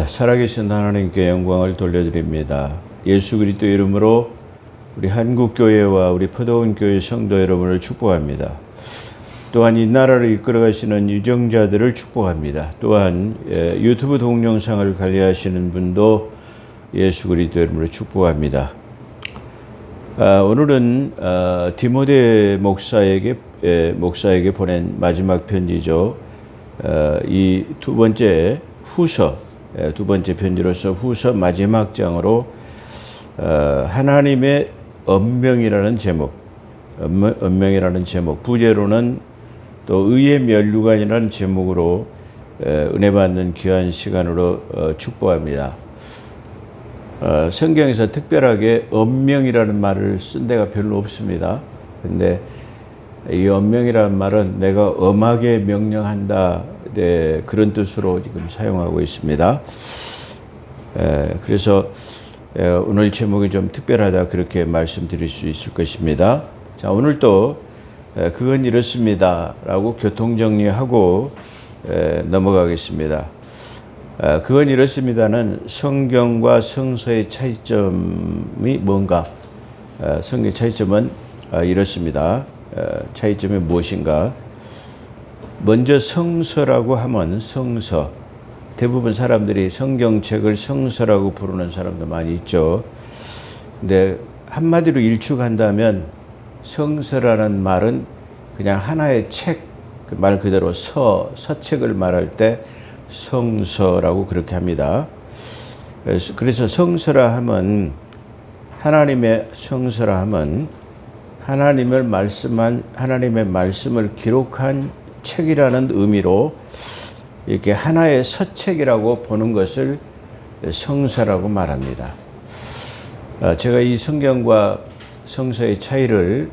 살아계신 하나님께 영광을 돌려드립니다. 예수 그리스도 이름으로 우리 한국교회와 우리 포도원교회 성도 여러분을 축복합니다. 또한 이 나라를 이끌어가시는 유정자들을 축복합니다. 또한 유튜브 동영상을 관리하시는 분도 예수 그리스도 이름으로 축복합니다. 오늘은 디모데 목사에게 보낸 마지막 편지죠. 이 두 번째 편지로서 후서 마지막 장으로 하나님의 언명이라는 제목, 부제로는 또 의의 면류관이라는 제목으로 은혜 받는 귀한 시간으로 축복합니다. 성경에서 특별하게 언명이라는 말을 쓴 데가 별로 없습니다. 근데 이 언명이라는 말은 내가 엄하게 명령한다, 그런 뜻으로 지금 사용하고 있습니다. 그래서 오늘 제목이 좀 특별하다, 그렇게 말씀드릴 수 있을 것입니다. 자, 오늘 또 그건 이렇습니다 라고 교통정리하고 넘어가겠습니다. 그건 이렇습니다는 성경과 성서의 차이점이 뭔가? 성경의 차이점은 이렇습니다. 차이점이 무엇인가? 먼저 성서라고 하면 성서, 대부분 사람들이 성경책을 성서라고 부르는 사람도 많이 있죠. 근데 한마디로 일축한다면 성서라는 말은 그냥 하나의 책, 말 그대로 서책을 말할 때 성서라고 그렇게 합니다. 그래서 성서라 하면, 하나님의 성서라 하면 하나님의 말씀을 기록한 책이라는 의미로 이렇게 하나의 서책이라고 보는 것을 성서라고 말합니다. 제가 이 성경과 성서의 차이를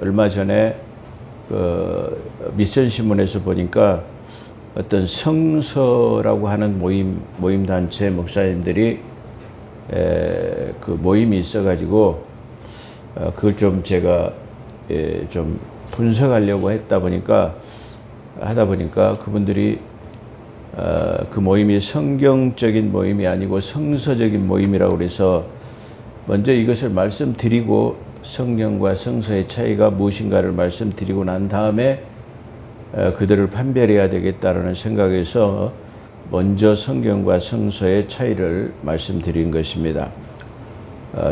얼마 전에 미션신문에서 보니까 어떤 성서라고 하는 모임단체 목사님들이 그 모임이 있어가지고 그걸 좀 제가 좀 분석하려고 하다 보니까 그분들이 그 모임이 성경적인 모임이 아니고 성서적인 모임이라고 그래서 먼저 이것을 말씀드리고 성경과 성서의 차이가 무엇인가를 말씀드리고 난 다음에 그들을 판별해야 되겠다라는 생각에서 먼저 성경과 성서의 차이를 말씀드린 것입니다.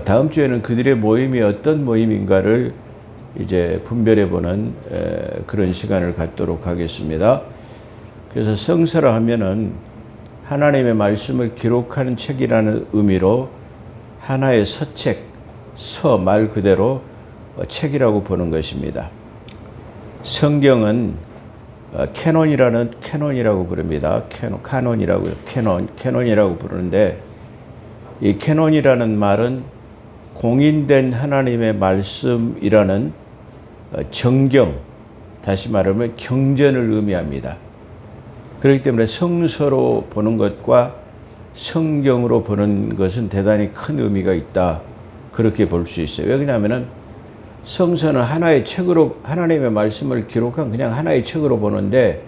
다음 주에는 그들의 모임이 어떤 모임인가를 이제 분별해보는 그런 시간을 갖도록 하겠습니다. 그래서 성서라 하면은 하나님의 말씀을 기록하는 책이라는 의미로 하나의 서책, 말 그대로 책이라고 보는 것입니다. 성경은 캐논이라고 부릅니다. 캐논이라고 부르는데, 이 캐논이라는 말은 공인된 하나님의 말씀이라는 정경, 다시 말하면 경전을 의미합니다. 그렇기 때문에 성서로 보는 것과 성경으로 보는 것은 대단히 큰 의미가 있다, 그렇게 볼 수 있어요. 왜냐하면 성서는 하나의 책으로 하나님의 말씀을 기록한 그냥 하나의 책으로 보는데,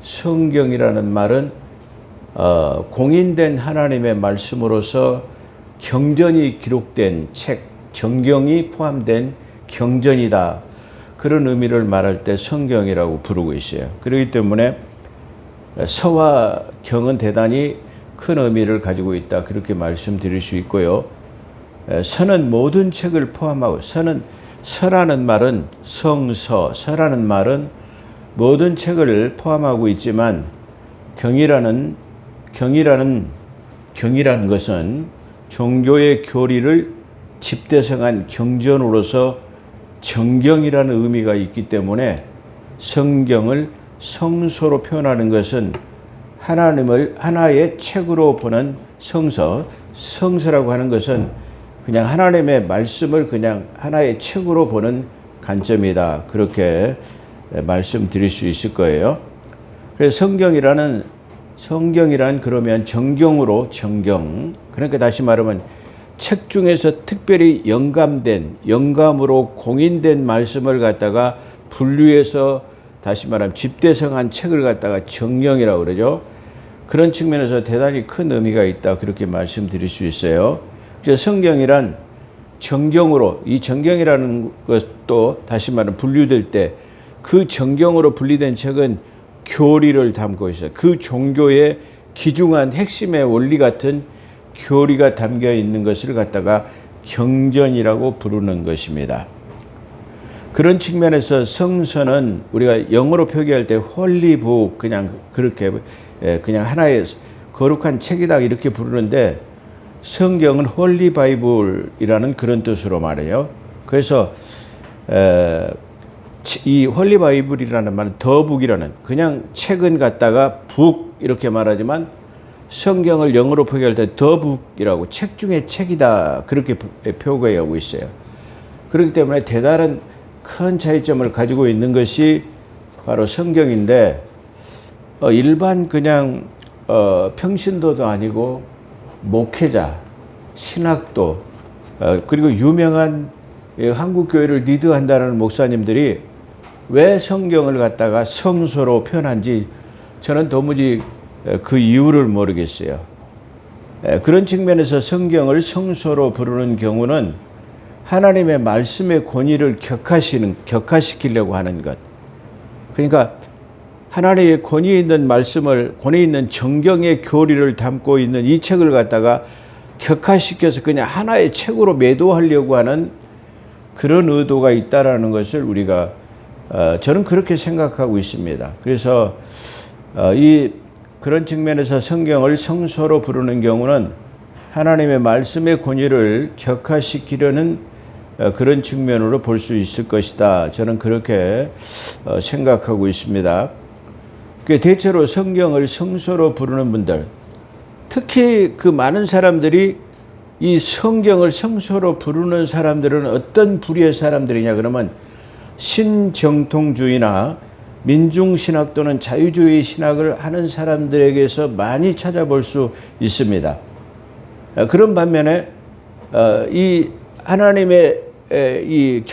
성경이라는 말은 공인된 하나님의 말씀으로서 경전이 기록된 책, 정경이 포함된 경전이다, 그런 의미를 말할 때 성경이라고 부르고 있어요. 그렇기 때문에 서와 경은 대단히 큰 의미를 가지고 있다, 그렇게 말씀드릴 수 있고요. 서는 모든 책을 포함하고, 서라는 말은 서라는 말은 모든 책을 포함하고 있지만, 경이라는 것은 종교의 교리를 집대성한 경전으로서 정경이라는 의미가 있기 때문에 성경을 성서로 표현하는 것은 하나님을 하나의 책으로 보는 성서라고 하는 것은 그냥 하나님의 말씀을 그냥 하나의 책으로 보는 관점이다, 그렇게 말씀드릴 수 있을 거예요. 그래서 성경이란 그러면 정경, 그러니까 다시 말하면 책 중에서 특별히 영감으로 공인된 말씀을 갖다가 분류해서 다시 말하면 집대성한 책을 갖다가 정경이라고 그러죠. 그런 측면에서 대단히 큰 의미가 있다 그렇게 말씀드릴 수 있어요. 그래서 성경이란 정경으로, 이 정경이라는 것도 다시 말하면 분류될 때 그 정경으로 분리된 책은 교리를 담고 있어요. 그 종교의 기중한 핵심의 원리 같은 교리가 담겨 있는 것을 갖다가 경전이라고 부르는 것입니다. 그런 측면에서 성서는 우리가 영어로 표기할 때 홀리 북, 그냥 그렇게 그냥 하나의 거룩한 책이다 이렇게 부르는데, 성경은 홀리 바이블이라는 그런 뜻으로 말해요. 그래서 이 홀리 바이블이라는 말은 더북이라는, 그냥 책은 갖다가 북 이렇게 말하지만 성경을 영어로 표기할 때 더북이라고, 책 중에 책이다 그렇게 표기하고 있어요. 그렇기 때문에 대단한 큰 차이점을 가지고 있는 것이 바로 성경인데, 일반 그냥 평신도도 아니고 목회자, 신학도, 그리고 유명한 한국 교회를 리드한다는 목사님들이 왜 성경을 갖다가 성서로 표현한지 저는 도무지 그 이유를 모르겠어요. 그런 측면에서 성경을 성서로 부르는 경우는 하나님의 말씀의 권위를 격화시키려고 하는 것. 그러니까 하나님의 권위 있는 말씀을, 권위 있는 정경의 교리를 담고 있는 이 책을 갖다가 격화시켜서 그냥 하나의 책으로 매도하려고 하는 그런 의도가 있다라는 것을 우리가 저는 그렇게 생각하고 있습니다. 그래서 그런 측면에서 성경을 성서로 부르는 경우는 하나님의 말씀의 권위를 격화시키려는 그런 측면으로 볼 수 있을 것이다. 저는 그렇게 생각하고 있습니다. 대체로 성경을 성서로 부르는 분들, 특히 그 많은 사람들이 이 성경을 성서로 부르는 사람들은 어떤 부류의 사람들이냐 그러면 신정통주의나 민중신학 또는 자유주의 신학을 하는 사람들에게서 많이 찾아볼 수 있습니다. 그런 반면에 이 하나님의 이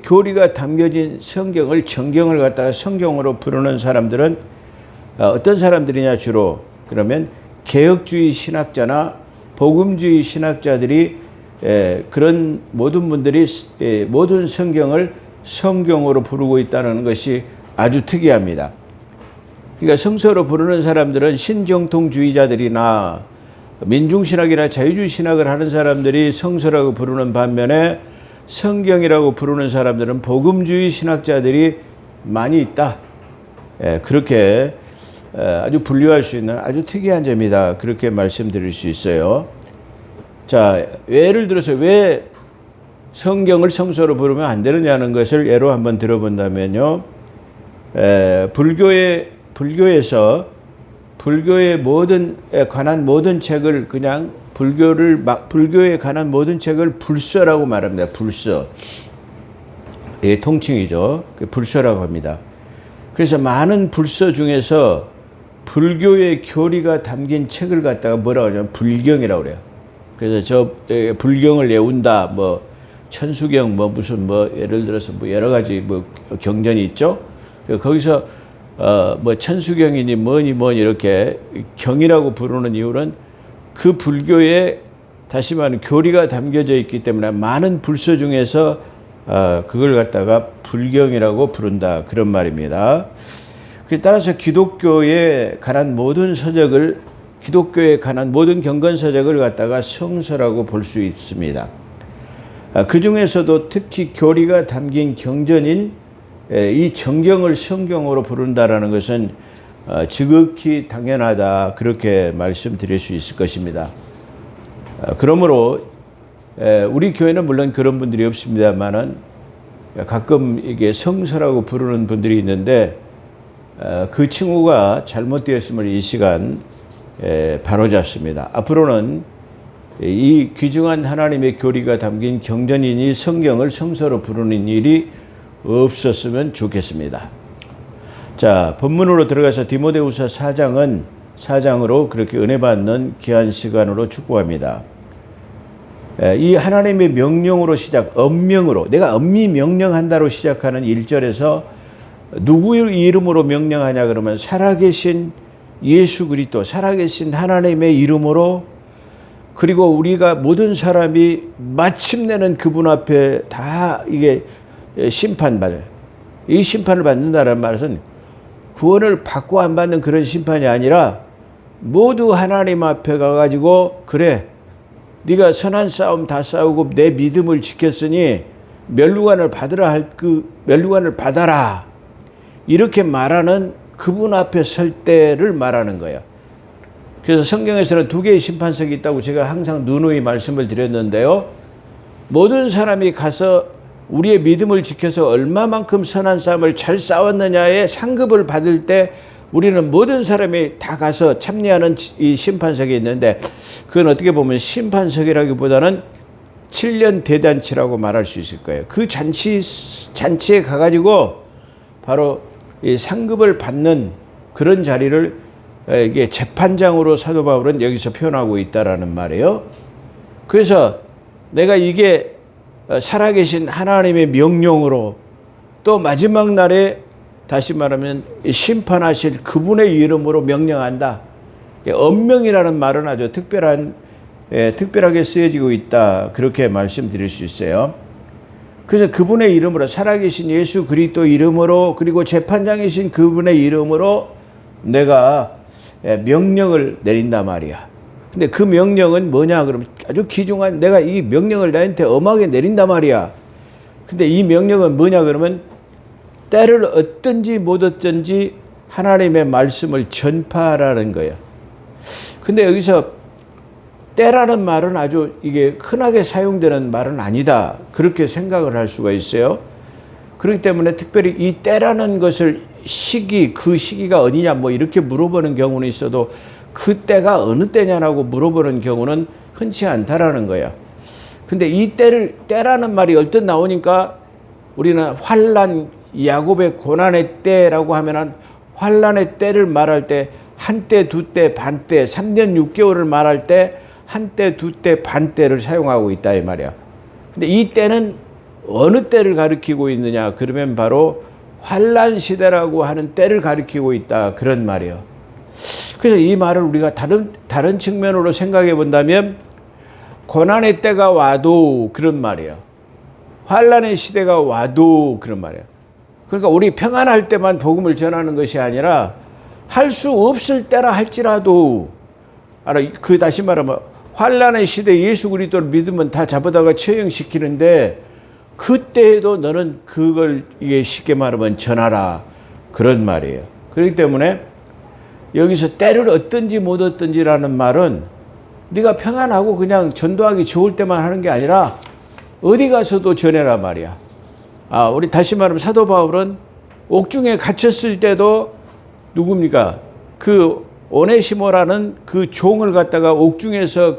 교리가 담겨진 성경을, 정경을 갖다가 성경으로 부르는 사람들은 어떤 사람들이냐, 주로 그러면 개혁주의 신학자나 복음주의 신학자들이, 그런 모든 분들이 모든 성경을 성경으로 부르고 있다는 것이 아주 특이합니다. 그러니까 성서로 부르는 사람들은 신정통주의자들이나 민중신학이나 자유주의 신학을 하는 사람들이 성서라고 부르는 반면에 성경이라고 부르는 사람들은 복음주의 신학자들이 많이 있다. 그렇게 아주 분류할 수 있는 아주 특이한 점이다. 그렇게 말씀드릴 수 있어요. 자, 예를 들어서 왜 성경을 성서로 부르면 안 되느냐는 것을 예로 한번 들어본다면요. 불교에서 불교에 관한 모든 책을 그냥 불교에 관한 모든 책을 불서라고 말합니다. 불서. 예, 통칭이죠. 불서라고 합니다. 그래서 많은 불서 중에서 불교의 교리가 담긴 책을 갖다가 뭐라고 하냐면 불경이라고 그래요. 그래서 불경을 외운다, 천수경, 무슨 예를 들어서 여러 가지 경전이 있죠. 거기서 천수경이니 뭐니 이렇게 경이라고 부르는 이유는 그 불교에 다시 말하면 교리가 담겨져 있기 때문에 많은 불서 중에서 그걸 갖다가 불경이라고 부른다, 그런 말입니다. 따라서 기독교에 관한 모든 경건 서적을 갖다가 성서라고 볼 수 있습니다. 그 중에서도 특히 교리가 담긴 경전인 이 정경을 성경으로 부른다라는 것은 지극히 당연하다, 그렇게 말씀드릴 수 있을 것입니다. 그러므로 우리 교회는 물론 그런 분들이 없습니다만은 가끔 이게 성서라고 부르는 분들이 있는데 그 칭호가 잘못되었음을 이 시간 바로잡습니다. 앞으로는 이 귀중한 하나님의 교리가 담긴 경전이니 성경을 성서로 부르는 일이 없었으면 좋겠습니다. 자, 본문으로 들어가서 디모데후서 4장으로 그렇게 은혜 받는 귀한 시간으로 축복합니다. 이 하나님의 명령으로 엄명으로, 내가 엄히 명령한다로 시작하는 1절에서 누구의 이름으로 명령하냐 그러면 살아계신 예수 그리스도 살아계신 하나님의 이름으로, 그리고 우리가 모든 사람이 마침내는 그분 앞에 다 이게 심판받아요. 이 심판을 받는다는 말은 구원을 받고 안 받는 그런 심판이 아니라 모두 하나님 앞에 가가지고, 그래 네가 선한 싸움 다 싸우고 내 믿음을 지켰으니 멸류관을 받으라 할 그 멸류관을 받아라, 이렇게 말하는 그분 앞에 설 때를 말하는 거예요. 그래서 성경에서는 두 개의 심판석이 있다고 제가 항상 누누이 말씀을 드렸는데요. 모든 사람이 가서 우리의 믿음을 지켜서 얼마만큼 선한 싸움을 잘 싸웠느냐의 상급을 받을 때 우리는 모든 사람이 다 가서 참여하는 이 심판석이 있는데, 그건 어떻게 보면 심판석이라기보다는 7년 대잔치라고 말할 수 있을 거예요. 그 잔치에 가가지고 바로 이 상급을 받는 그런 자리를 이게 재판장으로 사도 바울은 여기서 표현하고 있다라는 말이에요. 그래서 내가 이게 살아계신 하나님의 명령으로 또 마지막 날에 다시 말하면 심판하실 그분의 이름으로 명령한다. 언명이라는 말은 아주 특별하게 쓰여지고 있다, 그렇게 말씀드릴 수 있어요. 그래서 그분의 이름으로, 살아계신 예수 그리스도 이름으로, 그리고 재판장이신 그분의 이름으로 내가 명령을 내린단 말이야. 근데 그 명령은 뭐냐 그러면 아주 귀중한, 내가 이 명령을 나한테 엄하게 내린단 말이야. 근데 이 명령은 뭐냐 그러면 때를 얻든지 못 얻든지 하나님의 말씀을 전파하라는 거예요. 근데 여기서 때라는 말은 아주 이게 흔하게 사용되는 말은 아니다, 그렇게 생각을 할 수가 있어요. 그렇기 때문에 특별히 이 때라는 것을 그 시기가 어디냐 뭐 이렇게 물어보는 경우는 있어도 그 때가 어느 때냐라고 물어보는 경우는 흔치 않다라는 거예요. 근데 이 때라는 말이 얼뜻 나오니까 우리는 환난, 야곱의 고난의 때라고 하면은 환난의 때를 말할 때 한때, 두때, 반때, 3년 6개월을 말할 때 한때, 두때, 반때를 사용하고 있다 이 말이야. 근데 이 때는 어느 때를 가리키고 있느냐 그러면 바로 환난 시대라고 하는 때를 가리키고 있다, 그런 말이에요. 그래서 이 말을 우리가 다른 측면으로 생각해 본다면 고난의 때가 와도 그런 말이에요. 환난의 시대가 와도 그런 말이에요. 그러니까 우리 평안할 때만 복음을 전하는 것이 아니라 할 수 없을 때라 할지라도, 다시 말하면 환난의 시대 예수 그리스도를 믿으면 다 잡아다가 처형시키는데 그때에도 너는 그걸 이게 쉽게 말하면 전하라, 그런 말이에요. 그렇기 때문에 여기서 때를 얻든지 못 얻든지라는 말은 네가 평안하고 그냥 전도하기 좋을 때만 하는 게 아니라 어디 가서도 전해라 말이야. 우리 다시 말하면 사도 바울은 옥중에 갇혔을 때도 누굽니까? 그 오네시모라는 그 종을 갖다가 옥중에서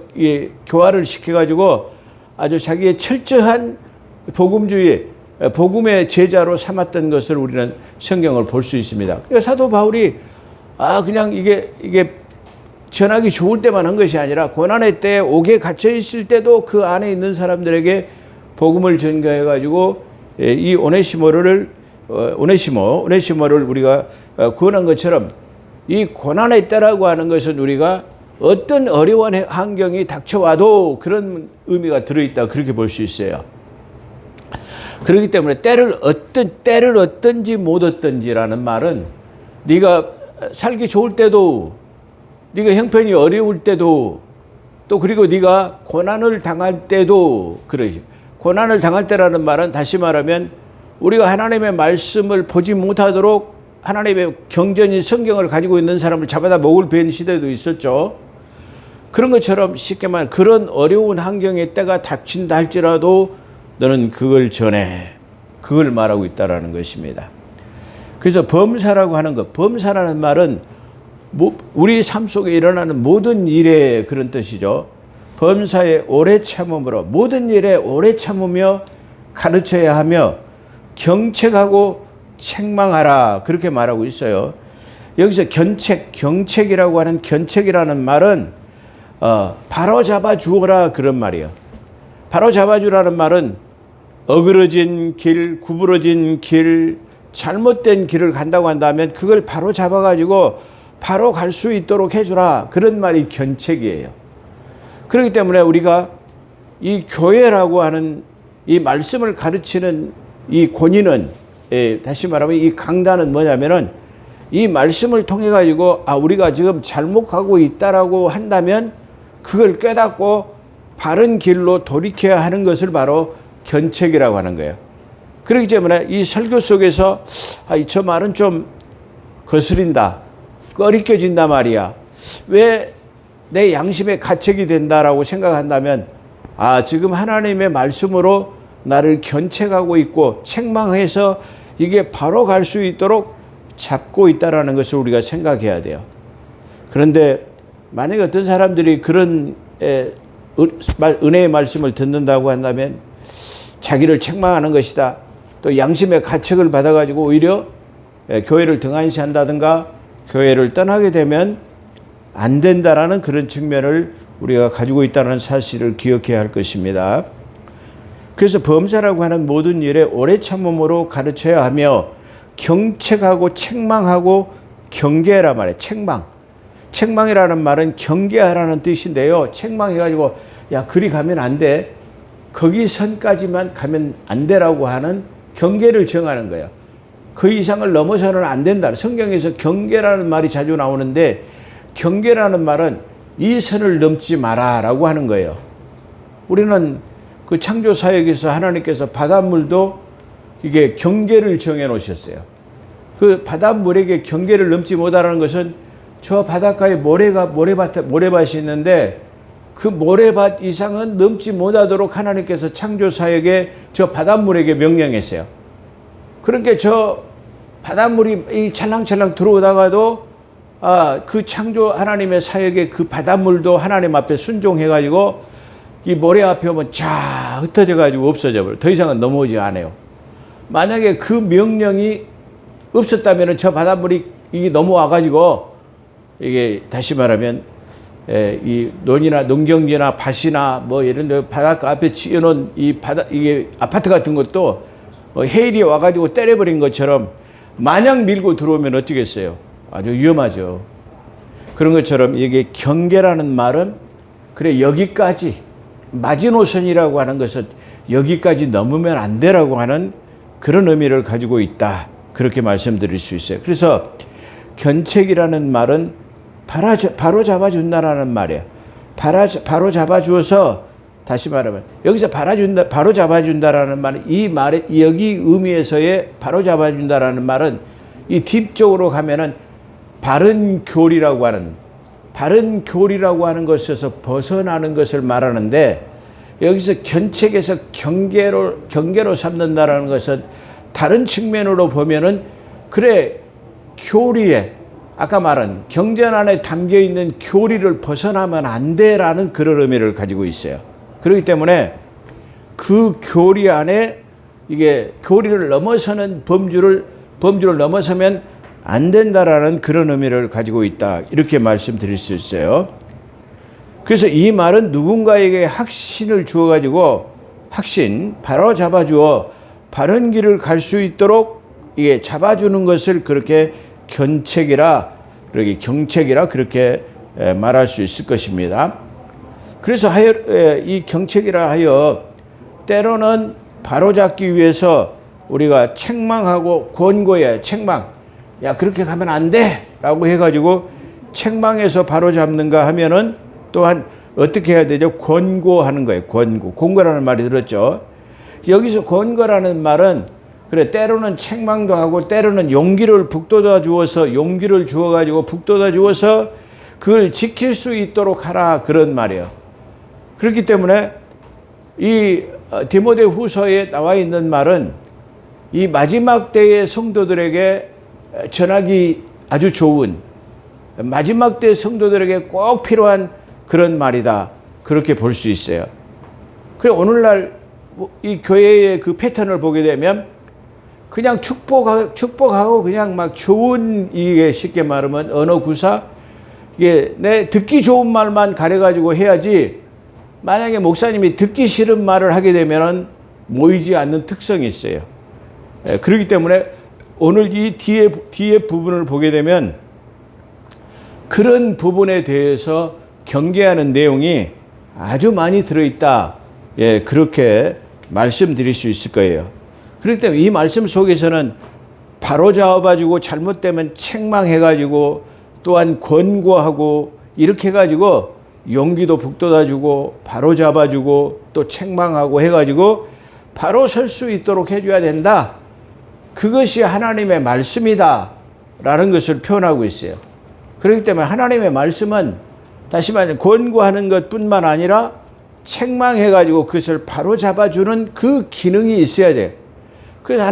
교화를 시켜가지고 아주 자기의 철저한 복음의 제자로 삼았던 것을 우리는 성경을 볼 수 있습니다. 그러니까 사도 바울이 그냥 이게 전하기 좋을 때만 한 것이 아니라 고난의 때에 옥에 갇혀 있을 때도 그 안에 있는 사람들에게 복음을 전가해가지고 이 오네시모를 우리가 구원한 것처럼 이 고난의 때라고 하는 것은 우리가 어떤 어려운 환경이 닥쳐와도 그런 의미가 들어있다, 그렇게 볼 수 있어요. 그렇기 때문에 때를 얻든지 못 얻든지라는 말은 네가 살기 좋을 때도, 네가 형편이 어려울 때도, 또 그리고 네가 고난을 당할 때도 그러지. 고난을 당할 때라는 말은 다시 말하면 우리가 하나님의 말씀을 보지 못하도록 하나님의 경전인 성경을 가지고 있는 사람을 잡아다 목을 베는 시대도 있었죠. 그런 것처럼 쉽게 말하면 그런 어려운 환경의 때가 닥친다 할지라도 너는 그걸 전해, 그걸 말하고 있다라는 것입니다. 그래서 범사라고 하는 것, 범사라는 말은 우리 삶 속에 일어나는 모든 일의 그런 뜻이죠. 범사에 오래 참음으로, 모든 일에 오래 참으며 가르쳐야 하며 경책하고 책망하라, 그렇게 말하고 있어요. 여기서 경책이라고 하는 견책이라는 말은 바로 잡아 주어라, 그런 말이에요. 바로 잡아 주라는 말은 어그러진 길, 구부러진 길, 잘못된 길을 간다고 한다면 그걸 바로 잡아가지고 바로 갈 수 있도록 해주라. 그런 말이 견책이에요. 그렇기 때문에 우리가 이 교회라고 하는 이 말씀을 가르치는 이 권위는, 다시 말하면 이 강단은 뭐냐면은 이 말씀을 통해 가지고 우리가 지금 잘못 가고 있다라고 한다면 그걸 깨닫고 바른 길로 돌이켜야 하는 것을 바로 견책이라고 하는 거예요. 그렇기 때문에 이 설교 속에서 저 말은 좀 거스린다, 꺼리껴진다 말이야, 왜 내 양심에 가책이 된다라고 생각한다면 지금 하나님의 말씀으로 나를 견책하고 있고 책망해서 이게 바로 갈 수 있도록 잡고 있다라는 것을 우리가 생각해야 돼요. 그런데 만약에 어떤 사람들이 그런 은혜의 말씀을 듣는다고 한다면 자기를 책망하는 것이다, 또 양심의 가책을 받아가지고 오히려 교회를 등한시한다든가 교회를 떠나게 되면 안 된다라는 그런 측면을 우리가 가지고 있다는 사실을 기억해야 할 것입니다. 그래서 범사라고 하는 모든 일에 오래 참음으로 가르쳐야 하며 경책하고 책망하고 경계하라 말이에요. 책망이라는 말은 경계하라는 뜻인데요. 책망해가지고 그리 가면 안 돼, 거기 선까지만 가면 안 되라고 하는 경계를 정하는 거예요. 그 이상을 넘어서는 안 된다. 성경에서 경계라는 말이 자주 나오는데 경계라는 말은 이 선을 넘지 마라라고 하는 거예요. 우리는 그 창조 사역에서 하나님께서 바닷물도 이게 경계를 정해 놓으셨어요. 그 바닷물에게 경계를 넘지 못하라는 것은 저 바닷가에 모래밭이 있는데 그 모래밭 이상은 넘지 못하도록 하나님께서 창조 사역에 저 바닷물에게 명령했어요. 그러니까 저 바닷물이 찰랑찰랑 들어오다가도 그 창조 하나님의 사역에 그 바닷물도 하나님 앞에 순종해가지고 이 모래 앞에 오면 쫙 흩어져가지고 없어져 버려요. 더 이상은 넘어오지 않아요. 만약에 그 명령이 없었다면 저 바닷물이 이게 넘어와가지고 이게 다시 말하면 이 농경지나 밭이나 뭐 이런 데 바닷가 앞에 지어놓은 이게 아파트 같은 것도 해일이 와가지고 때려버린 것처럼 마냥 밀고 들어오면 어쩌겠어요? 아주 위험하죠. 그런 것처럼 이게 경계라는 말은 그래 여기까지 마지노선이라고 하는 것은 여기까지 넘으면 안 되라고 하는 그런 의미를 가지고 있다. 그렇게 말씀드릴 수 있어요. 그래서 견책이라는 말은 바로 잡아준다라는 말이에요. 바로 잡아주어서 다시 말하면 여기서 바로 잡아준다라는 말은 이 말의 여기 의미에서의 바로 잡아준다라는 말은 이 딥쪽으로 가면은 바른 교리라고 하는 것에서 벗어나는 것을 말하는데 여기서 견책에서 경계로 삼는다라는 것은 다른 측면으로 보면은 그래 교리에 아까 말한 경전 안에 담겨 있는 교리를 벗어나면 안 돼라는 그런 의미를 가지고 있어요. 그렇기 때문에 그 교리 안에 이게 교리를 넘어서는 범주를 넘어서면 안 된다라는 그런 의미를 가지고 있다. 이렇게 말씀드릴 수 있어요. 그래서 이 말은 누군가에게 확신을 주어가지고 바로 잡아주어 바른 길을 갈 수 있도록 이게 잡아주는 것을 그렇게 경책이라 그렇게 말할 수 있을 것입니다. 그래서 이 경책이라 하여 때로는 바로잡기 위해서 우리가 책망하고 권고해야 책망. 그렇게 가면 안 돼! 라고 해가지고 책망해서 바로잡는가 하면은 또한 어떻게 해야 되죠? 권고하는 거예요. 권고라는 말이 들었죠. 여기서 권고라는 말은 그래 때로는 책망도 하고 때로는 용기를 주어가지고 북돋아 주어서 그걸 지킬 수 있도록 하라 그런 말이에요. 그렇기 때문에 이 디모데 후서에 나와 있는 말은 이 마지막 때의 성도들에게 전하기 아주 좋은 마지막 때 성도들에게 꼭 필요한 그런 말이다. 그렇게 볼 수 있어요. 그래 오늘날 이 교회의 그 패턴을 보게 되면 그냥 축복하고 그냥 막 좋은 이게 쉽게 말하면 언어 구사 이게 내 듣기 좋은 말만 가려가지고 해야지 만약에 목사님이 듣기 싫은 말을 하게 되면은 모이지 않는 특성이 있어요. 그렇기 때문에 오늘 이 뒤에 부분을 보게 되면 그런 부분에 대해서 경계하는 내용이 아주 많이 들어있다. 예, 그렇게 말씀드릴 수 있을 거예요. 그렇기 때문에 이 말씀 속에서는 바로 잡아가지고 잘못되면 책망해가지고 또한 권고하고 이렇게 해가지고 용기도 북돋아주고 바로 잡아주고 또 책망하고 해가지고 바로 설 수 있도록 해줘야 된다. 그것이 하나님의 말씀이다 라는 것을 표현하고 있어요. 그렇기 때문에 하나님의 말씀은 다시 말해 권고하는 것뿐만 아니라 책망해가지고 그것을 바로 잡아주는 그 기능이 있어야 돼요. 그래서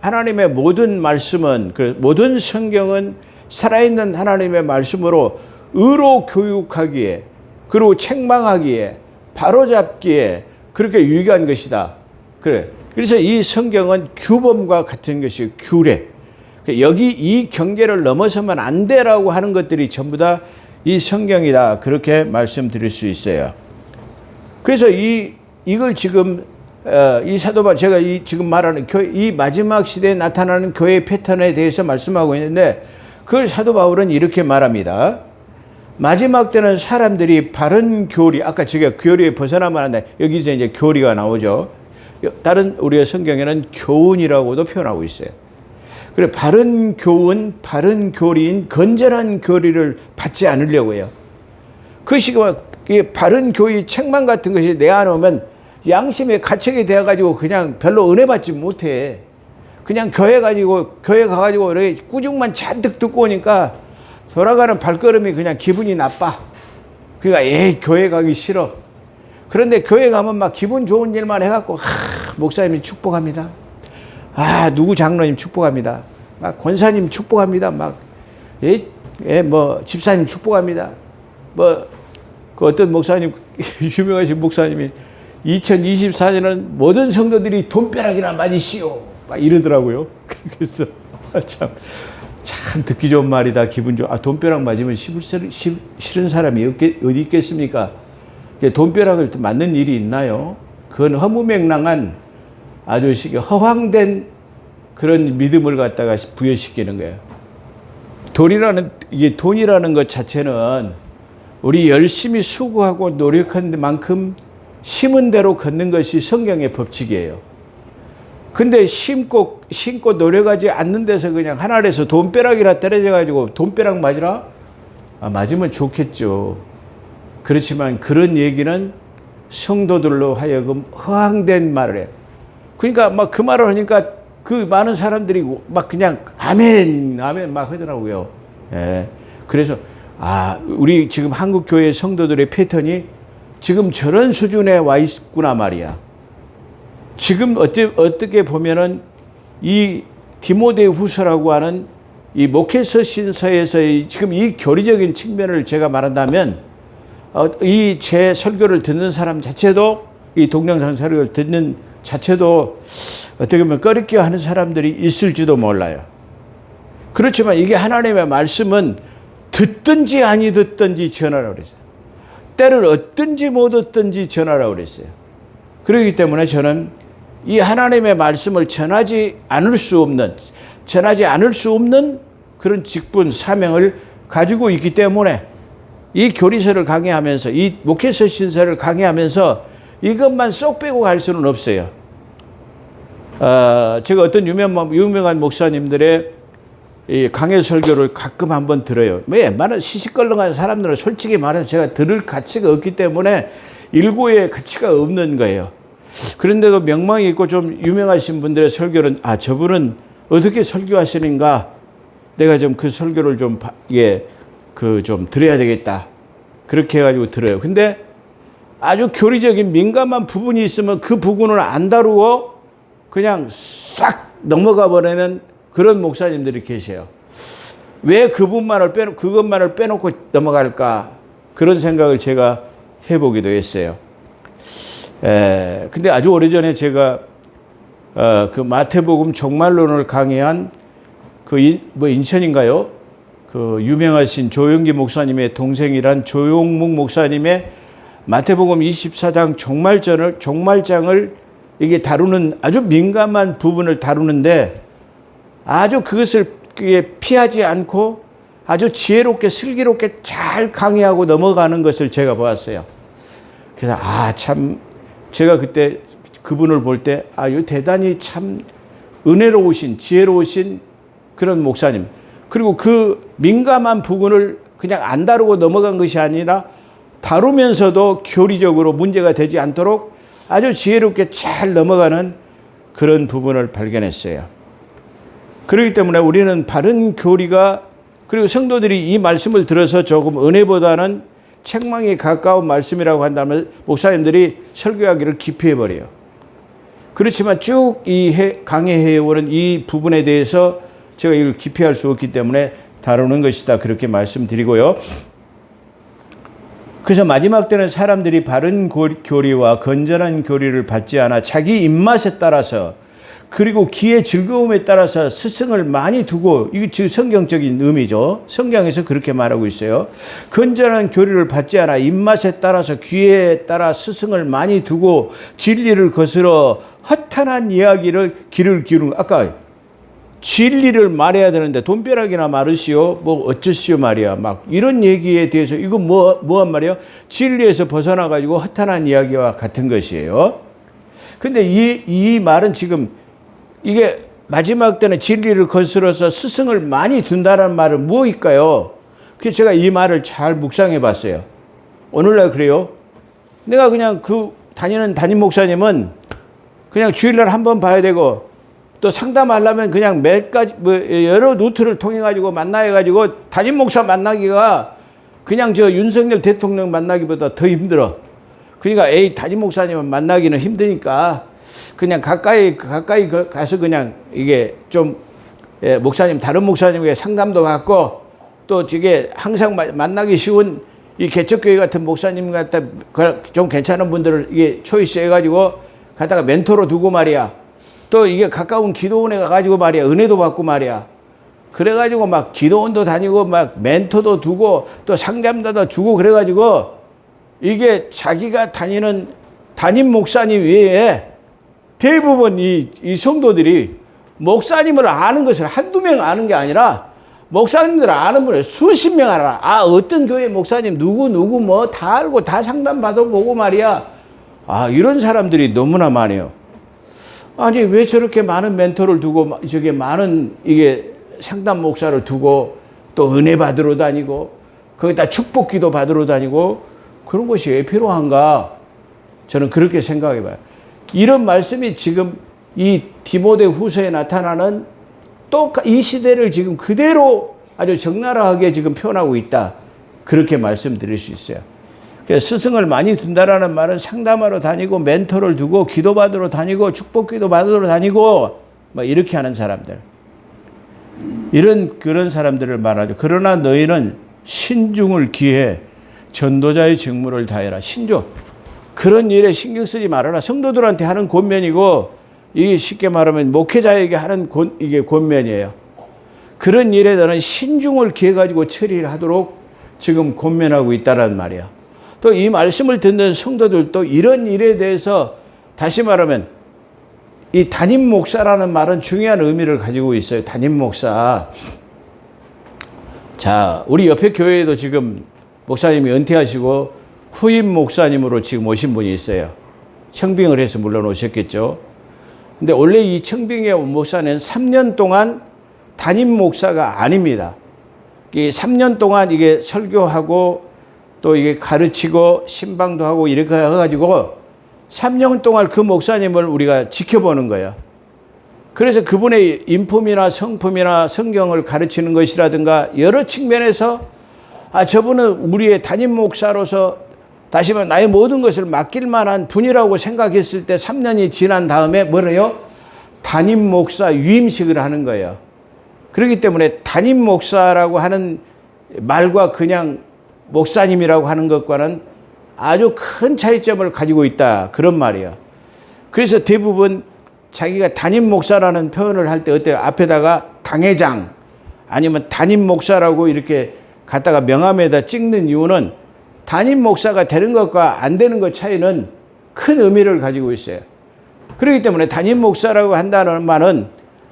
하나님의 모든 말씀은, 그 모든 성경은 살아있는 하나님의 말씀으로 의로 교육하기에, 그리고 책망하기에, 바로잡기에 그렇게 유익한 것이다. 그래. 그래서 이 성경은 규범과 같은 것이 규례. 여기 이 경계를 넘어서면 안 돼라고 하는 것들이 전부 다 이 성경이다. 그렇게 말씀드릴 수 있어요. 그래서 이걸 지금 이 사도바 제가 지금 말하는 이 마지막 시대에 나타나는 교회 패턴에 대해서 말씀하고 있는데 그걸 사도 바울은 이렇게 말합니다. 마지막 때는 사람들이 바른 교리, 아까 제가 교리에 벗어나면 안 돼. 여기서 이제 교리가 나오죠. 다른 우리의 성경에는 교훈이라고도 표현하고 있어요. 그래, 바른 교훈, 바른 교리인 건전한 교리를 받지 않으려고 해요. 그것이 바른 교리 책망 같은 것이 내 안에 오면 양심의 가책이 되어가지고 그냥 별로 은혜 받지 못해. 그냥 교회 가가지고 이렇게 꾸중만 잔뜩 듣고 오니까 돌아가는 발걸음이 그냥 기분이 나빠. 그러니까 교회 가기 싫어. 그런데 교회 가면 막 기분 좋은 일만 해갖고 목사님이 축복합니다. 누구 장로님 축복합니다. 막 권사님 축복합니다. 막 뭐 집사님 축복합니다. 뭐 그 어떤 목사님 유명하신 목사님이 2024년은 모든 성도들이 돈벼락이나 맞으시오. 막 이러더라고요. 그래서 참 듣기 좋은 말이다. 기분 좋아. 돈벼락 맞으면 싫은 사람이 어디 있겠습니까? 돈벼락을 맞는 일이 있나요? 그건 허무맹랑한 아주 허황된 그런 믿음을 갖다가 부여시키는 거예요. 돈이라는 것 자체는 우리 열심히 수고하고 노력한 만큼 심은 대로 걷는 것이 성경의 법칙이에요. 근데 심고 노력하지 않는 데서 그냥 하늘에서 돈벼락이라 떨어져가지고 돈벼락 맞으라? 맞으면 좋겠죠. 그렇지만 그런 얘기는 성도들로 하여금 허황된 말을 해요. 그러니까 막 그 말을 하니까 그 많은 사람들이 막 그냥 아멘, 아멘 막 하더라고요. 예. 그래서 우리 지금 한국 교회 성도들의 패턴이 지금 저런 수준에 와 있구나 말이야. 지금 어떻게 보면은 이 디모데후서라고 하는 이 목회서 신서에서의 지금 이 교리적인 측면을 제가 말한다면 이 제 설교를 듣는 사람 자체도 이 동영상 설교를 듣는 자체도 어떻게 보면 꺼리끼어 하는 사람들이 있을지도 몰라요. 그렇지만 이게 하나님의 말씀은 듣든지 아니 듣든지 전하라고 그랬어요. 때를 얻든지 못 얻든지 전하라고 그랬어요. 그렇기 때문에 저는 이 하나님의 말씀을 전하지 않을 수 없는 그런 직분, 사명을 가지고 있기 때문에 이 교리서를 강의하면서 이 목회서 신서를 강의하면서 이것만 쏙 빼고 갈 수는 없어요. 제가 어떤 유명한 목사님들의 이 강해 설교를 가끔 한번 들어요. 웬만한 시시껄렁한 사람들은 솔직히 말해서 제가 들을 가치가 없기 때문에 일고의 가치가 없는 거예요. 그런데도 명망이 있고 좀 유명하신 분들의 설교는 저분은 어떻게 설교하시는가? 내가 좀 그 설교를 좀 들어야 되겠다. 그렇게 해가지고 들어요. 근데 아주 교리적인 민감한 부분이 있으면 그 부분을 안 다루고 그냥 싹 넘어가 버리는 그런 목사님들이 계세요. 왜 그것만을 빼놓고 넘어갈까? 그런 생각을 제가 해보기도 했어요. 근데 아주 오래전에 제가 그 마태복음 종말론을 강의한 인천인가요? 그 유명하신 조용기 목사님의 동생이란 조용묵 목사님의 마태복음 24장 종말장을 이게 다루는 아주 민감한 부분을 다루는데 아주 그것을 피하지 않고 아주 지혜롭게 슬기롭게 잘 강의하고 넘어가는 것을 제가 보았어요. 그래서 참 제가 그때 그분을 볼 때 이 대단히 참 은혜로우신 지혜로우신 그런 목사님, 그리고 그 민감한 부분을 그냥 안 다루고 넘어간 것이 아니라 다루면서도 교리적으로 문제가 되지 않도록 아주 지혜롭게 잘 넘어가는 그런 부분을 발견했어요. 그렇기 때문에 우리는 바른 교리가, 그리고 성도들이 이 말씀을 들어서 조금 은혜보다는 책망에 가까운 말씀이라고 한다면 목사님들이 설교하기를 기피해버려요. 그렇지만 쭉 이 강해해오는 이 부분에 대해서 제가 이걸 기피할 수 없기 때문에 다루는 것이다, 그렇게 말씀드리고요. 그래서 마지막 때는 사람들이 바른 교리와 건전한 교리를 받지 않아 자기 입맛에 따라서, 그리고 귀의 즐거움에 따라서 스승을 많이 두고, 이게 지금 성경적인 의미죠. 성경에서 그렇게 말하고 있어요. 건전한 교리를 받지 않아 입맛에 따라서 귀에 따라 스승을 많이 두고 진리를 거스러 허탄한 이야기를 귀를 기울이는, 아까 진리를 말해야 되는데 돈벼락이나 말으시오, 뭐 어쩌시오 말이야, 막 이런 얘기에 대해서 이거 뭐한 말이야? 진리에서 벗어나 가지고 허탄한 이야기와 같은 것이에요. 근데 이 말은 지금 이게 마지막 때는 진리를 거스러서 스승을 많이 둔다는 말은 무엇일까요? 그래서 제가 이 말을 잘 묵상해 봤어요. 오늘날 그래요. 내가 그냥 그 다니는 담임 목사님은 그냥 주일날 한번 봐야 되고, 또 상담하려면 그냥 몇 가지, 여러 루트를 통해 가지고 만나야 가지고 담임 목사 만나기가 그냥 저 윤석열 대통령 만나기보다 더 힘들어. 그러니까 담임 목사님은 만나기는 힘드니까 그냥 가까이 가서 그냥 이게 좀 목사님, 다른 목사님에게 상담도 받고, 또 저게 항상 만나기 쉬운 이 개척교회 같은 목사님 같다 좀 괜찮은 분들을 이게 초이스 해가지고 갖다가 멘토로 두고 말이야. 또 이게 가까운 기도원에 가가지고 말이야, 은혜도 받고 말이야. 그래가지고 막 기도원도 다니고 막 멘토도 두고 또 상담도 주고, 그래가지고 이게 자기가 다니는 담임 목사님 외에 대부분 이 성도들이 목사님을 아는 것을 한두 명 아는 게 아니라 목사님들 아는 분을 수십 명 알아. 어떤 교회 목사님 누구 뭐 다 알고 다 상담 받아보고 말이야. 이런 사람들이 너무나 많아요. 아니 왜 저렇게 많은 멘토를 두고 저게 많은 이게 상담 목사를 두고 또 은혜 받으러 다니고 거기다 축복기도 받으러 다니고 그런 것이 왜 필요한가? 저는 그렇게 생각해 봐요. 이런 말씀이 지금 이 디모데 후서에 나타나는 또 이 시대를 지금 그대로 아주 적나라하게 지금 표현하고 있다, 그렇게 말씀드릴 수 있어요. 그래서 스승을 많이 둔다라는 말은 상담하러 다니고 멘토를 두고 기도받으러 다니고 축복기도 받으러 다니고 뭐 이렇게 하는 사람들, 그런 사람들을 말하죠. 그러나 너희는 신중을 기해 전도자의 직무를 다해라. 신중, 그런 일에 신경 쓰지 말아라. 성도들한테 하는 권면이고, 이게 쉽게 말하면 목회자에게 하는 이게 권면이에요. 그런 일에 너는 신중을 기해 가지고 처리를 하도록 지금 권면하고 있다는 말이야. 또 이 말씀을 듣는 성도들도 이런 일에 대해서, 다시 말하면 이 담임 목사라는 말은 중요한 의미를 가지고 있어요. 담임 목사. 자, 우리 옆에 교회에도 지금 목사님이 은퇴하시고 후임 목사님으로 지금 오신 분이 있어요. 청빙을 해서 물론 오셨겠죠. 근데 원래 이 청빙의 목사는 3년 동안 담임 목사가 아닙니다. 이 3년 동안 이게 설교하고 또 이게 가르치고 신방도 하고 이렇게 해가지고 3년 동안 그 목사님을 우리가 지켜보는 거예요. 그래서 그분의 인품이나 성품이나 성경을 가르치는 것이라든가 여러 측면에서 저분은 우리의 담임 목사로서 다시 말해 나의 모든 것을 맡길 만한 분이라고 생각했을 때 3년이 지난 다음에 뭐래요? 담임 목사 위임식을 하는 거예요. 그렇기 때문에 담임 목사라고 하는 말과 그냥 목사님이라고 하는 것과는 아주 큰 차이점을 가지고 있다, 그런 말이에요. 그래서 대부분 자기가 담임 목사라는 표현을 할 때 어때요? 앞에다가 당회장 아니면 담임 목사라고 이렇게 갖다가 명함에다 찍는 이유는 담임 목사가 되는 것과 안 되는 것 차이는 큰 의미를 가지고 있어요. 그렇기 때문에 담임 목사라고 한다는 말은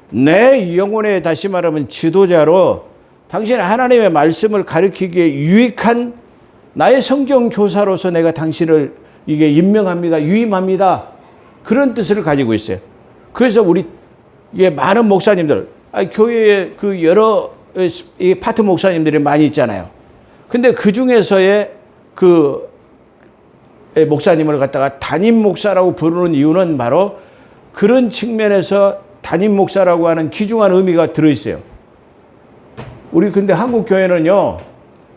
내 영혼의, 다시 말하면 지도자로 당신은 하나님의 말씀을 가르치기에 유익한 나의 성경 교사로서 내가 당신을 이게 임명합니다. 유임합니다. 그런 뜻을 가지고 있어요. 그래서 우리 많은 목사님들, 교회에 그 여러 파트 목사님들이 많이 있잖아요. 근데 그 중에서의 그 목사님을 갖다가 담임 목사라고 부르는 이유는 바로 그런 측면에서 담임 목사라고 하는 귀중한 의미가 들어있어요. 우리 근데 한국 교회는요,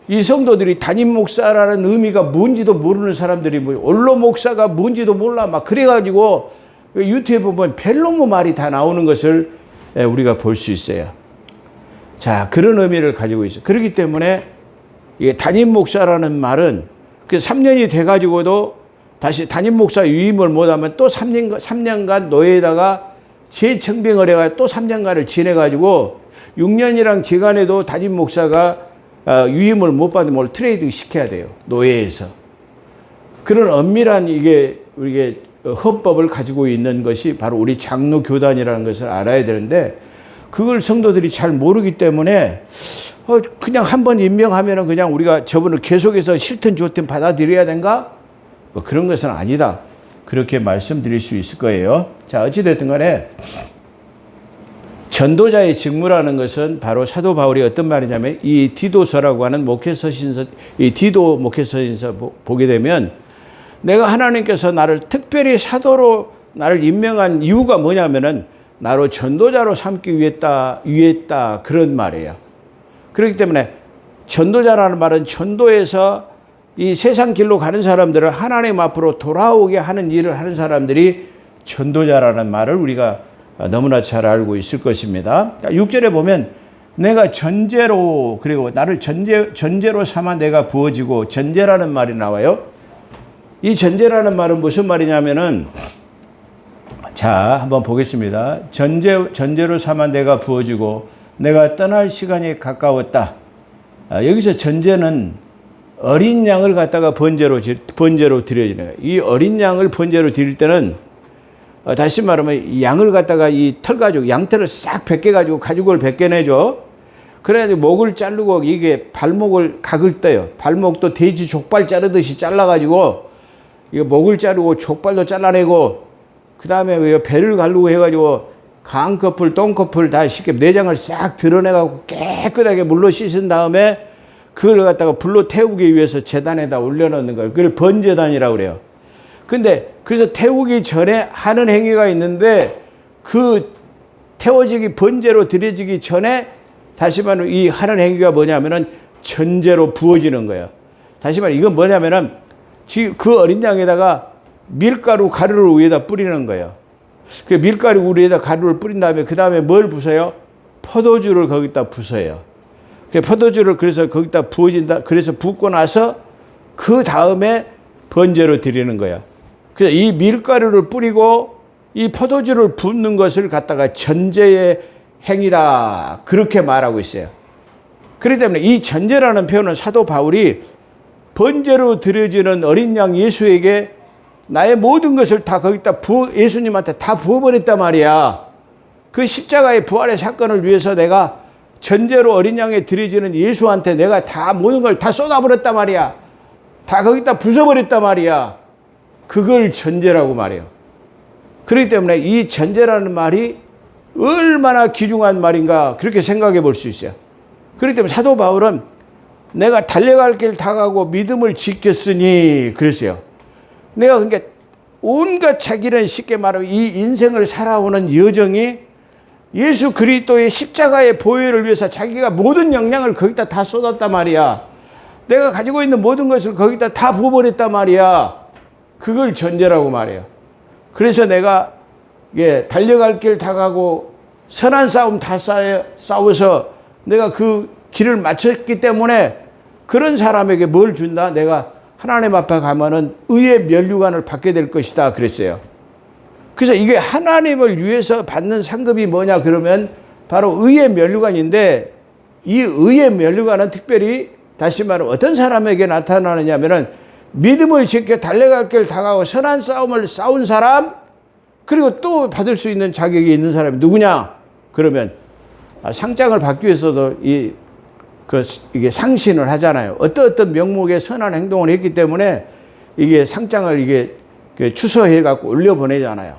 이 성도들이 담임 목사라는 의미가 뭔지도 모르는 사람들이 원로 목사가 뭔지도 몰라 막 그래가지고 유튜브에 보면 별로모 말이 다 나오는 것을 우리가 볼 수 있어요. 자, 그런 의미를 가지고 있어요. 그렇기 때문에 담임 목사라는 말은 그 3년이 돼가지고도 다시 담임 목사 유임을 못하면 또 3년간 노예에다가 재청빙을 해가 또 3년간을 지내가지고 6년이랑 기간에도 담임 목사가 유임을 못 받으면 트레이딩 시켜야 돼요. 노예에서. 그런 엄밀한 우리게 헌법을 가지고 있는 것이 바로 우리 장로 교단이라는 것을 알아야 되는데 그걸 성도들이 잘 모르기 때문에 그냥 한번 임명하면은 그냥 우리가 저분을 계속해서 싫든 좋든 받아들여야 된가? 뭐 그런 것은 아니다. 그렇게 말씀드릴 수 있을 거예요. 자, 어찌됐든 간에 전도자의 직무라는 것은 바로 사도 바울이 어떤 말이냐면 이 디도서라고 하는 목회서신서, 이 디도 목회서신서 보게 되면 내가 하나님께서 나를 특별히 사도로 나를 임명한 이유가 뭐냐면은 나로 전도자로 삼기 위했다 그런 말이에요. 그렇기 때문에 전도자라는 말은 전도에서 이 세상 길로 가는 사람들을 하나님 앞으로 돌아오게 하는 일을 하는 사람들이 전도자라는 말을 우리가 너무나 잘 알고 있을 것입니다. 6절에 보면 내가 전제로, 그리고 나를 전제로 삼아 내가 부어지고, 전제라는 말이 나와요. 이 전제라는 말은 무슨 말이냐면은, 자, 한번 보겠습니다. 전제로 삼아 내가 부어지고 내가 떠날 시간이 가까웠다. 여기서 전제는 어린 양을 갖다가 번제로 드려지는 거예요. 이 어린 양을 번제로 드릴 때는 다시 말하면 양을 갖다가 이 털 가죽, 양털을 싹 벗겨가지고 가죽을 벗겨내죠. 그래가지고 목을 자르고 이게 발목을 각을 떠요. 발목도 돼지 족발 자르듯이 잘라가지고 이거 목을 자르고 족발도 잘라내고 그 다음에 배를 가르고 해가지고 강꺼풀, 똥꺼풀 다 쉽게 내장을 싹 드러내가지고 깨끗하게 물로 씻은 다음에 그걸 갖다가 불로 태우기 위해서 제단에다 올려놓는 거예요. 그걸 번제단이라고 그래요. 근데 그래서 태우기 전에 하는 행위가 있는데 그 태워지기 번제로 드려지기 전에 다시 말하면 이 하는 행위가 뭐냐면은 전제로 부어지는 거예요. 다시 말해 이건 뭐냐면은 그 어린 양에다가 밀가루 가루를 위에다 뿌리는 거예요. 그 밀가루 위에다 가루를 뿌린 다음에 그 다음에 뭘 부숴요? 포도주를 거기다 부숴요. 그 포도주를 그래서 거기다 부어진다. 그래서 붓고 나서 그 다음에 번제로 드리는 거야. 그래서 이 밀가루를 뿌리고 이 포도주를 붓는 것을 갖다가 전제의 행위다. 그렇게 말하고 있어요. 그렇기 때문에 이 전제라는 표현은 사도 바울이 번제로 드려지는 어린 양 예수에게 나의 모든 것을 다 거기다 예수님한테 다 부어버렸단 말이야. 그 십자가의 부활의 사건을 위해서 내가 전제로 어린 양에 드려지는 예수한테 내가 다 모든 걸 다 쏟아버렸단 말이야. 다 거기다 부숴버렸단 말이야. 그걸 전제라고 말해요. 그렇기 때문에 이 전제라는 말이 얼마나 귀중한 말인가 그렇게 생각해 볼 수 있어요. 그렇기 때문에 사도 바울은 내가 달려갈 길 다 가고 믿음을 지켰으니 그랬어요. 내가 그러니까 온갖 자기는 쉽게 말하면 이 인생을 살아오는 여정이 예수 그리스도의 십자가의 보혈을 위해서 자기가 모든 역량을 거기다 다 쏟았단 말이야. 내가 가지고 있는 모든 것을 거기다 다 부어버렸단 말이야. 그걸 전제라고 말해요. 그래서 내가 달려갈 길 다 가고 선한 싸움 다 싸워서 내가 그 길을 마쳤기 때문에 그런 사람에게 뭘 준다? 내가 하나님 앞에 가면은 의의 면류관을 받게 될 것이다 그랬어요. 그래서 이게 하나님을 위해서 받는 상급이 뭐냐 그러면 바로 의의 면류관인데 이 의의 면류관은 특별히 다시 말하면 어떤 사람에게 나타나느냐면은 믿음을 지켜 달려갈 길 다가고 선한 싸움을 싸운 사람 그리고 또 받을 수 있는 자격이 있는 사람이 누구냐 그러면 상장을 받기 위해서도 이 이게 상신을 하잖아요. 어떤 명목의 선한 행동을 했기 때문에 이게 상장을 이게 추서해 갖고 올려 보내잖아요.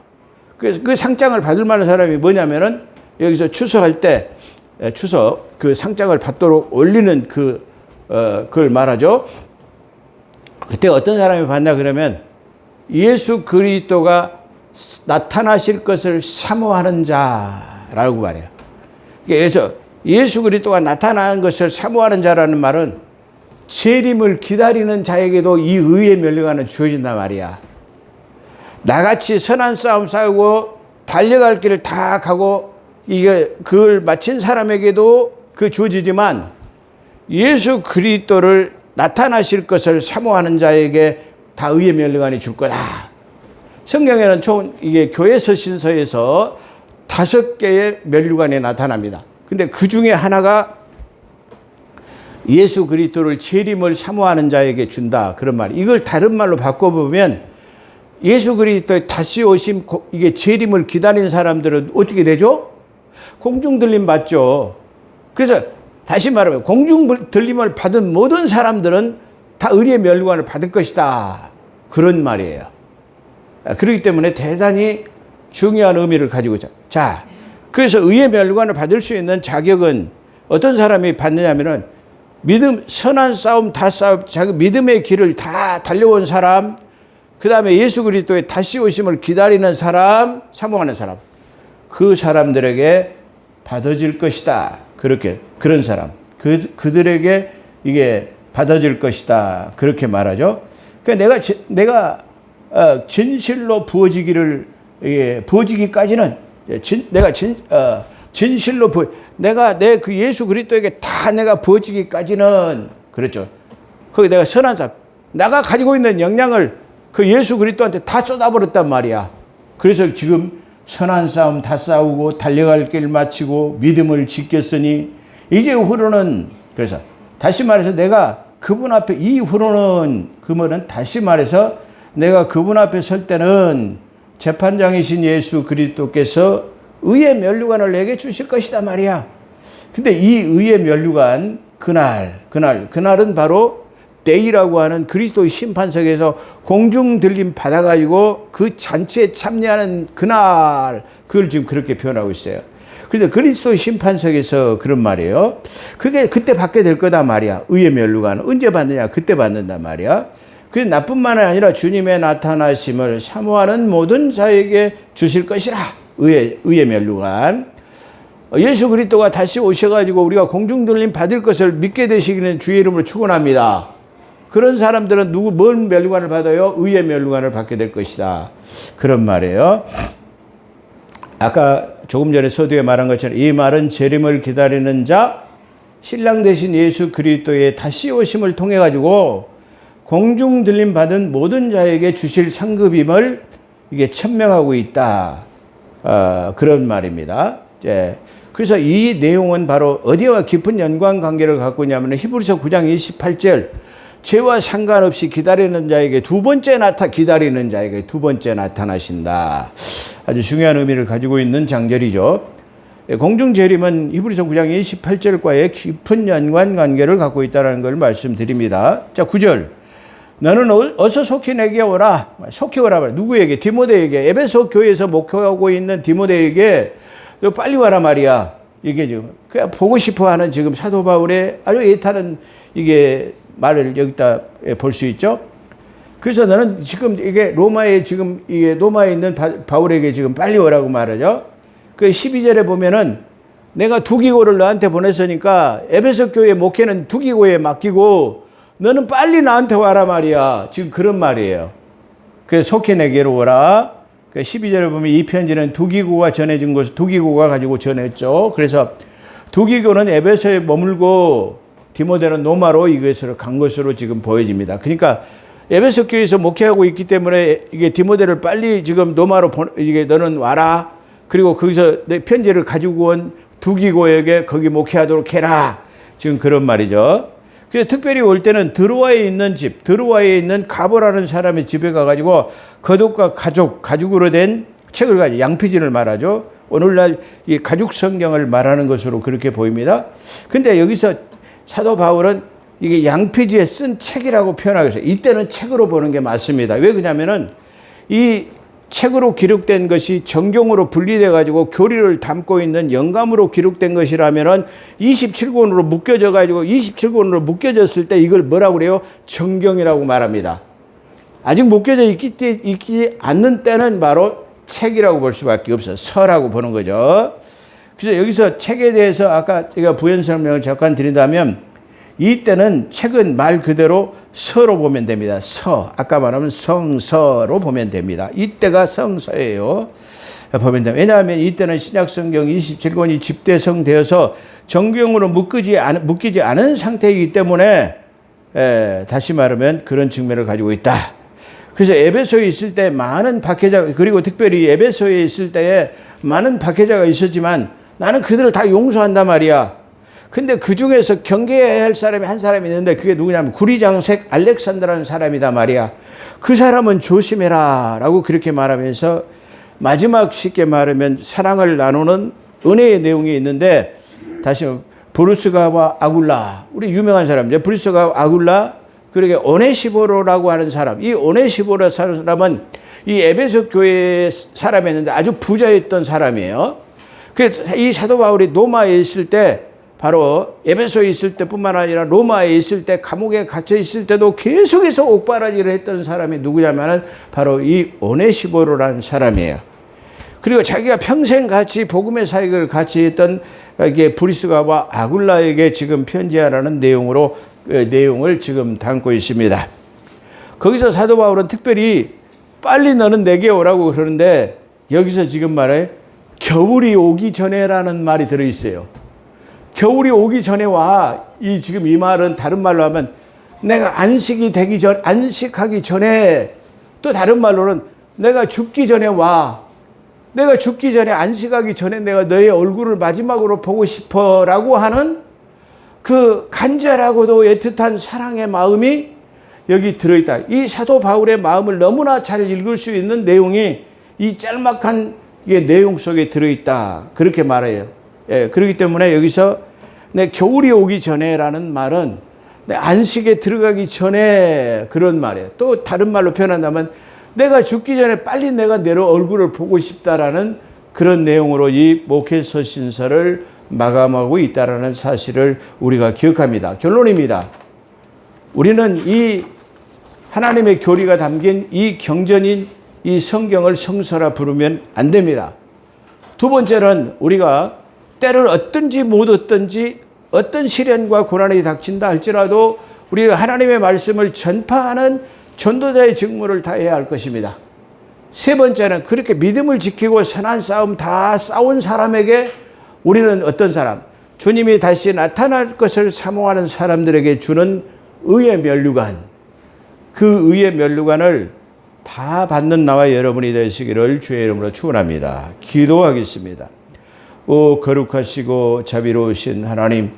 그래서 그 상장을 받을 만한 사람이 뭐냐면은 여기서 추서할 때 그 상장을 받도록 올리는 그걸 말하죠. 그때 어떤 사람이 받나 그러면 예수 그리스도가 나타나실 것을 사모하는 자라고 말해요. 그래서 예수 그리스도가 나타나는 것을 사모하는 자라는 말은 재림을 기다리는 자에게도 이 의의 면류관은 주어진단 말이야. 나같이 선한 싸움 싸우고 달려갈 길을 다 가고 그걸 마친 사람에게도 그 주어지지만 예수 그리스도를 나타나실 것을 사모하는 자에게 다 의의 면류관이 줄 거다. 성경에는 총 이게 교회 서신서에서 5개의 면류관이 나타납니다. 근데 그 중에 하나가 예수 그리스도를 재림을 사모하는 자에게 준다. 그런 말. 이걸 다른 말로 바꿔보면 예수 그리스도의 다시 오심, 이게 재림을 기다리는 사람들은 어떻게 되죠? 공중 들림 받죠. 그래서 다시 말하면 공중 들림을 받은 모든 사람들은 다 의의 면류관을 받을 것이다. 그런 말이에요. 그렇기 때문에 대단히 중요한 의미를 가지고 있죠. 자, 그래서 의의 면류관을 받을 수 있는 자격은 어떤 사람이 받느냐면은 선한 싸움 다 자기 믿음의 길을 다 달려온 사람, 그 다음에 예수 그리스도의 다시 오심을 기다리는 사람, 사모하는 사람, 그 사람들에게 받아질 것이다. 그런 사람, 그들에게 이게 받아질 것이다. 그렇게 말하죠. 그러니까 내가 진실로 부어지기까지는 진실로 내가 내 그 예수 그리스도에게 다 내가 부어지기까지는 그렇죠. 거기 내가 선한 사람, 내가 가지고 있는 역량을 그 예수 그리스도한테 다 쏟아버렸단 말이야. 그래서 지금 선한 싸움 다 싸우고 달려갈 길 마치고 믿음을 지켰으니 이제 후로는, 그래서 다시 말해서 내가 그분 앞에 그러면 다시 말해서 내가 그분 앞에 설 때는 재판장이신 예수 그리스도께서 의의 면류관을 내게 주실 것이다 말이야. 근데 이 의의 면류관 그날은 바로 때이라고 하는 그리스도의 심판석에서 공중 들림 받아가지고 그 잔치에 참여하는 그날, 그걸 지금 그렇게 표현하고 있어요. 그런데 그리스도의 심판석에서 그런 말이에요. 그게 그때 받게 될 거다 말이야. 의의 면류관 언제 받느냐? 그때 받는단 말이야. 그게 나뿐만 아니라 주님의 나타나심을 사모하는 모든 자에게 주실 것이라. 의의 면류관. 예수 그리스도가 다시 오셔가지고 우리가 공중 들림 받을 것을 믿게 되시기는 주의 이름으로 축원합니다. 그런 사람들은 뭔 면류관을 받아요? 의의 면류관을 받게 될 것이다. 그런 말이에요. 아까 조금 전에 서두에 말한 것처럼 이 말은 재림을 기다리는 자, 신랑 되신 예수 그리스도의 다시 오심을 통해 가지고 공중 들림 받은 모든 자에게 주실 상급임을 이게 천명하고 있다. 그런 말입니다. 그래서 이 내용은 바로 어디와 깊은 연관 관계를 갖고 있냐면 히브리서 9장 28절, 죄와 상관없이 기다리는 자에게 두 번째 나타나신다. 아주 중요한 의미를 가지고 있는 장절이죠. 공중 재림은 히브리서 9장 28절과의 깊은 연관 관계를 갖고 있다는 걸 말씀드립니다. 자, 9절. 너는 어서 속히 내게 오라. 속히 오라 말이야. 누구에게? 디모데에게. 에베소 교회에서 목회하고 있는 디모데에게 너 빨리 와라 말이야. 이게 지금 그냥 보고 싶어 하는 지금 사도 바울의 아주 애타는 이게 말을 여기다 볼 수 있죠. 그래서 너는 지금 이게 로마에 있는 바울에게 지금 빨리 오라고 말하죠. 그 12절에 보면은 내가 두기고를 너한테 보냈으니까 에베소 교회 목회는 두기고에 맡기고 너는 빨리 나한테 와라 말이야. 지금 그런 말이에요. 그래서 속히 내게로 오라. 12절에 보면 이 편지는 두기고가 전해진 것을 두기고가 가지고 전했죠. 그래서 두기고는 에베소에 머물고 디모데는 로마로 이것을 간 것으로 지금 보여집니다. 그러니까 에베소 교회에서 목회하고 있기 때문에 이게 디모데를 빨리 지금 로마로 이게 너는 와라. 그리고 거기서 내 편지를 가지고 온 두기고에게 거기 목회하도록 해라. 지금 그런 말이죠. 그래서 특별히 올 때는 드로아에 있는 가보라는 사람의 집에 가가지고 거독과 가죽으로 된 책을 가지고 양피진을 말하죠. 오늘날 이 가죽 성경을 말하는 것으로 그렇게 보입니다. 근데 여기서 사도 바울은 이게 양피지에 쓴 책이라고 표현하고 있어요. 이때는 책으로 보는 게 맞습니다. 왜 그러냐면은 이 책으로 기록된 것이 정경으로 분리돼 가지고 교리를 담고 있는 영감으로 기록된 것이라면은 27권으로 묶여져 가지고 27권으로 묶여졌을 때 이걸 뭐라고 그래요? 정경이라고 말합니다. 아직 묶여져 있지 않는 때는 바로 책이라고 볼 수밖에 없어요. 서라고 보는 거죠. 그래서 여기서 책에 대해서 아까 제가 부연 설명을 잠깐 드린다면 이때는 책은 말 그대로 서로 보면 됩니다. 서. 아까 말하면 성서로 보면 됩니다. 이때가 성서예요. 보면 됩니다. 왜냐하면 이때는 신약성경 27권이 집대성되어서 정경으로 묶이지 않은 상태이기 때문에 다시 말하면 그런 측면을 가지고 있다. 그래서 에베소에 있을 때 많은 박해자, 그리고 특별히 에베소에 있을 때에 많은 박해자가 있었지만 나는 그들을 다 용서한단 말이야. 근데 그 중에서 경계해야 할 사람이 한 사람이 있는데 그게 누구냐면 구리장색 알렉산더라는 사람이다 말이야. 그 사람은 조심해라 라고 그렇게 말하면서 마지막 쉽게 말하면 사랑을 나누는 은혜의 내용이 있는데 다시 브루스가와 아굴라, 우리 유명한 사람이죠. 브루스가와 아굴라, 그러게 오네시보로라고 하는 사람, 이 오네시보로 사람은 이 에베소 교회의 사람이었는데 아주 부자였던 사람이에요. 그래서 이 사도 바울이 로마에 있을 때, 바로 에베소에 있을 때뿐만 아니라 로마에 있을 때, 감옥에 갇혀 있을 때도 계속해서 옥바라지를 했던 사람이 누구냐면은 바로 이 오네시보로라는 사람이에요. 그리고 자기가 평생 같이 복음의 사역을 같이 했던 이게 브리스가와 아굴라에게 지금 편지하라는 내용을 지금 담고 있습니다. 거기서 사도 바울은 특별히 빨리 너는 내게 오라고 그러는데 여기서 지금 말해 겨울이 오기 전에라는 말이 들어있어요. 겨울이 오기 전에 와. 지금 이 말은 다른 말로 하면 내가 안식하기 전에, 또 다른 말로는 내가 죽기 전에 와. 내가 죽기 전에, 안식하기 전에 내가 너의 얼굴을 마지막으로 보고 싶어 라고 하는 그 간절하고도 애틋한 사랑의 마음이 여기 들어있다. 이 사도 바울의 마음을 너무나 잘 읽을 수 있는 내용이 이 짤막한 내용 속에 들어있다. 그렇게 말해요. 그렇기 때문에 여기서 겨울이 오기 전에라는 말은 안식에 들어가기 전에 그런 말이에요. 또 다른 말로 표현한다면 내가 죽기 전에 빨리 내가 내 얼굴을 보고 싶다라는 그런 내용으로 이 목회서신서를 마감하고 있다라는 사실을 우리가 기억합니다. 결론입니다. 우리는 이 하나님의 교리가 담긴 이 경전인 이 성경을 성서라 부르면 안 됩니다. 두 번째는 우리가 때를 얻든지 못 얻든지 어떤 시련과 고난이 닥친다 할지라도 우리가 하나님의 말씀을 전파하는 전도자의 직무를 다해야 할 것입니다. 세 번째는 그렇게 믿음을 지키고 선한 싸움 다 싸운 사람에게 우리는 어떤 사람? 주님이 다시 나타날 것을 사모하는 사람들에게 주는 의의 면류관, 그 의의 면류관을 다 받는 나와 여러분이 되시기를 주의 이름으로 축원합니다. 기도하겠습니다. 오 거룩하시고 자비로우신 하나님,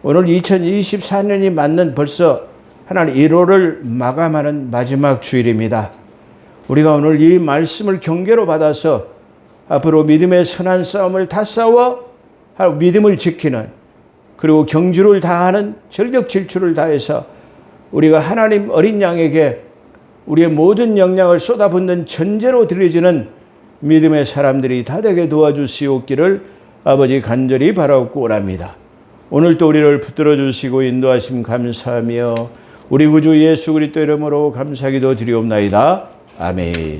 오늘 2024년이 맞는 벌써 하나님 1월을 마감하는 마지막 주일입니다. 우리가 오늘 이 말씀을 경계로 받아서 앞으로 믿음의 선한 싸움을 다 싸워 믿음을 지키는, 그리고 경주를 다하는 절벽 질주를 다해서 우리가 하나님 어린 양에게 우리의 모든 역량을 쏟아붓는 전제로 드려지는 믿음의 사람들이 다 되게 도와주시옵기를 아버지 간절히 바라옵고 오랍니다. 오늘도 우리를 붙들어 주시고 인도하심 감사하며 우리 구주 예수 그리스도 이름으로 감사기도 드리옵나이다. 아멘.